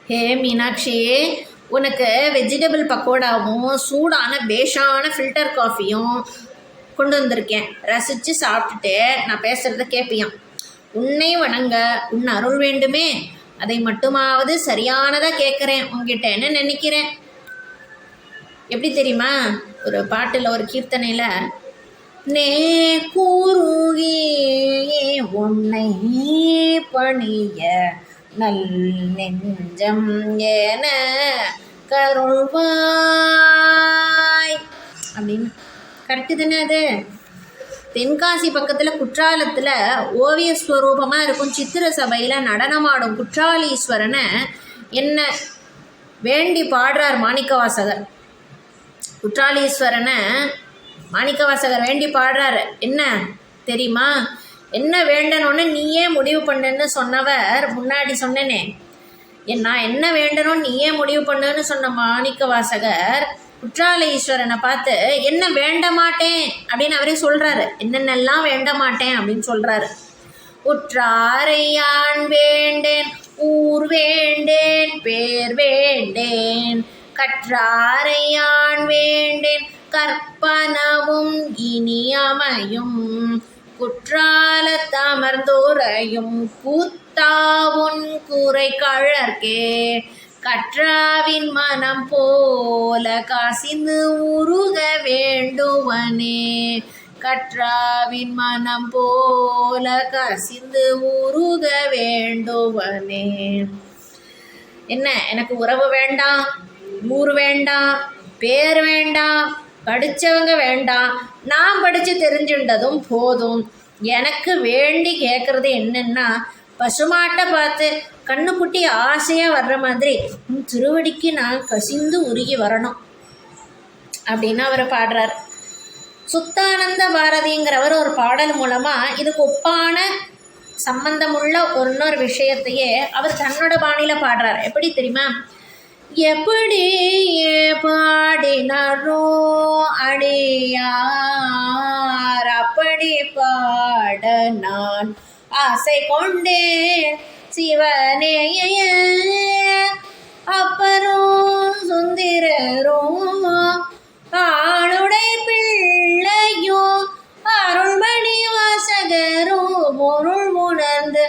ஹே மீனாட்சி, உனக்கு வெஜிடபிள் பக்கோடாவும் சூடான பேஷான ஃபில்டர் காஃபியும் கொண்டு வந்திருக்கேன். ரசித்து சாப்பிட்டுட்டு நான் பேசுகிறத கேட்பியான். உன்னை வணங்க உன் அருள் வேண்டுமே, அதை மட்டுமாவது சரியானதாக கேட்குறேன். உங்ககிட்ட என்ன நினைக்கிறேன் எப்படி தெரியுமா? ஒரு பாட்டில், ஒரு கீர்த்தனையில், நே கூறுகி உன்னை பணிய நல் நெஞ்சம் என கருள்வாய் அப்படின்னு. கரெக்டு தானே அது? தென்காசி பக்கத்தில் குற்றாலத்தில் ஓவிய ஸ்வரூபமாக இருக்கும் சித்திர சபையில் நடனமாடும் குற்றாலீஸ்வரனை என்ன வேண்டி பாடுறார் மாணிக்கவாசகர். குற்றாலீஸ்வரனை மாணிக்கவாசகர் வேண்டி பாடுறாரு. என்ன தெரியுமா? என்ன வேண்டணும்னு நீயே முடிவு பண்ணுன்னு சொன்னவர் முன்னாடி சொன்னேனே. நான் என்ன வேண்டணும்னு நீயே முடிவு பண்ணுன்னு சொன்ன மாணிக்கவாசகர் குற்றாலீஸ்வரனை பார்த்து என்ன வேண்ட மாட்டேன் அப்படின்னு அவரே சொல்கிறாரு. என்னென்னலாம் வேண்ட மாட்டேன் அப்படின்னு சொல்கிறாரு. உற்றாரையான் வேண்டேன், ஊர் வேண்டேன், பேர் வேண்டேன், கற்றாரையான் வேண்டேன், கற்பனவும் இனி அமையும், குற்றாலத்தமர்ந்துரையும் கூத்தாவுன் கூரை கழற்கே, கற்றாவின் மனம் போல காசிந்து உருக வேண்டுவனே, கற்றாவின் மனம் போல கசிந்து உருக வேண்டுவனே. என்ன, எனக்கு உறவு வேண்டாம், ஊர் வேண்டாம், பேர் வேண்டாம், படித்தவங்க வேண்டாம், நான் படித்து தெரிஞ்சுட்டதும் போதும். எனக்கு வேண்டி கேட்குறது என்னன்னா, பசுமாட்டை பார்த்து கண்ணுக்குட்டி ஆசையாக வர்ற மாதிரி திருவடிக்கு நான் கசிந்து உருகி வரணும் அப்படின்னு அவர் பாடுறார். சுத்தானந்த பாரதிங்கிறவர் ஒரு பாடல் மூலமாக இதுக்கு ஒப்பான சம்பந்தமுள்ள இன்னொரு விஷயத்தையே அவர் தன்னோட பாணியில் பாடுறார். எப்படி தெரியுமா? எப்படி பாடினாரோ அடியார் அப்படி பாட நான் ஆசை கொண்டேன் சிவனே, அப்பரும் சுந்திரரும் ஆளுடை பிள்ளையோ அருள்மணி வாசகரும் பொருள் உணர்ந்து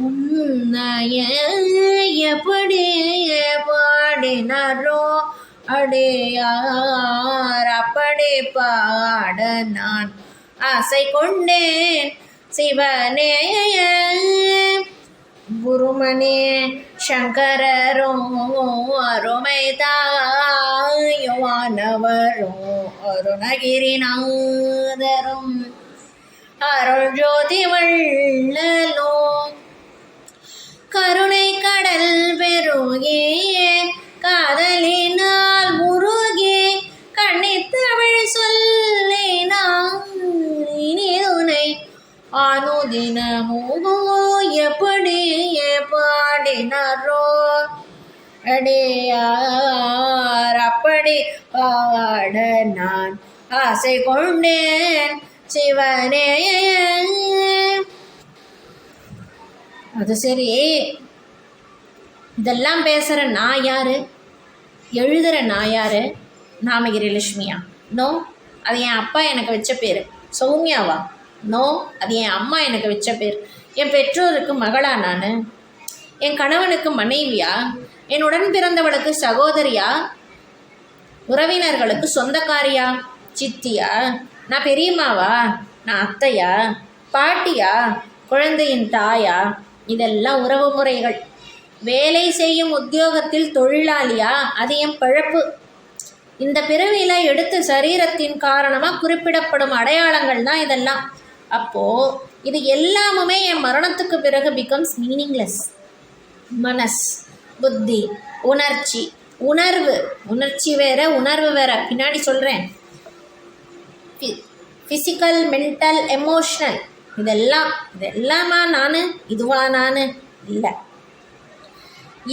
உன்னைய எப்படி பாடினாரோ அடியார் அப்படி பாட நான் ஆசை கொண்டேன் சிவனே. குருமணி சங்கரரும் அருமை தாயுவானவரும் அருணகிரிநாதரும் அருள் ஜோதி வள்ளலும் கருணை கடல் பெருகிய காதலினால் முருகி கண்ணித்தமிழ் சொல்லினான் இனிதுனை அனுதினமோ எப்படி பாடினாரோ அடியார் அப்படி பாட நான் ஆசை கொண்டேன் சிவனே. அது சரி, இதெல்லாம் பேசுகிற நான் யார்? எழுதுகிற நான் யார்? நாமகிரி லட்சுமியா? நோ, அது என் அப்பா எனக்கு வச்ச பேர். சௌமியாவா? நோ, அது என் அம்மா எனக்கு வச்ச பேர். என் பெற்றோருக்கு மகளா நான்? என் கணவனுக்கு மனைவியா? என் உடன் பிறந்தவளுக்கு சகோதரியா? உறவினர்களுக்கு சொந்தக்காரியா? சித்தியா? நான் பெரியம்மாவா? நான் அத்தையா? பாட்டியா? குழந்தையின் தாயா? இதெல்லாம் உறவு முறைகள். வேலை செய்யும் உத்தியோகத்தில் தொழிலாளியா? அது என் பிழப்பு. இந்த பிறவியில் எடுத்த சரீரத்தின் காரணமாக குறிப்பிடப்படும் அடையாளங்கள் தான் இதெல்லாம். அப்போது இது எல்லாமுமே என் மரணத்துக்கு பிறகு பிகம்ஸ் மீனிங்லெஸ். மனஸ், புத்தி, உணர்ச்சி, உணர்வு. உணர்ச்சி வேற, உணர்வு வேற, பின்னாடி சொல்கிறேன். ஃபிசிக்கல், மென்டல், எமோஷ்னல், இதெல்லாமா நான்? இதுவா நான்? இல்லை.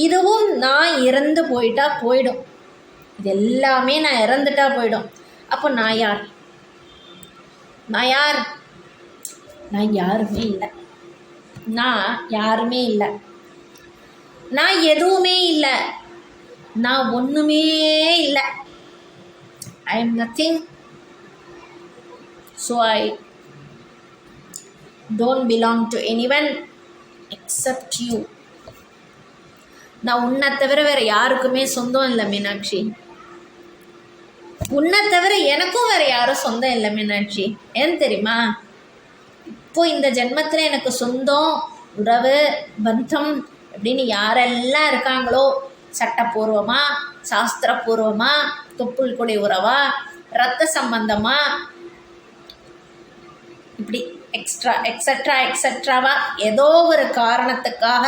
இதுவும் நான் இறந்து போயிட்டா போயிடும். இது எல்லாமே நான் இறந்துட்டா போயிடும். அப்போ நான் யார்? நான் யார்? நான் யாருமே இல்லை. நான் யாருமே இல்லை. நான் எதுவுமே இல்லை, நான் ஒன்றுமே இல்லை. I am nothing. So I don't belong to anyone accept you. நான் உன்னை தவிர வேறு யாருக்குமே சொந்தம் இல்லை மீனாட்சி. உன்னை தவிர எனக்கும் வேறு யாரும் சொந்தம் இல்லை மீனாட்சி. ஏன் தெரியுமா? இப்போ இந்த ஜென்மத்தில் எனக்கு சொந்தம், உறவு, பந்தம் அப்படின்னு யாரெல்லாம் இருக்காங்களோ, சட்டப்பூர்வமாக, சாஸ்திரபூர்வமாக, தொப்புள் கொடி உறவா, இரத்த சம்பந்தமா, இப்படி எக்ஸட்ராவா ஏதோ ஒரு காரணத்துக்காக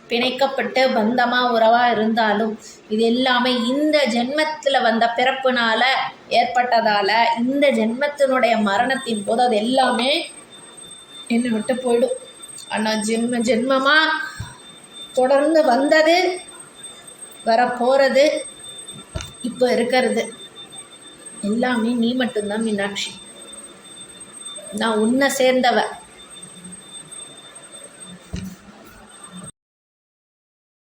பிணைக்கப்பட்டு பந்தமாக உறவாக இருந்தாலும் இது எல்லாமே இந்த ஜென்மத்தில் வந்த பிறப்புனால் ஏற்பட்டதால் இந்த ஜென்மத்தினுடைய மரணத்தின் போது அது எல்லாமே என்னை விட்டு போயிடும். ஆனால் ஜென்மமாக தொடர்ந்து வந்தது, வரப்போகிறது, இப்போ இருக்கிறது எல்லாமே நீ மட்டும்தான் மீனாட்சி. நான் உன்னை சேர்ந்தவ.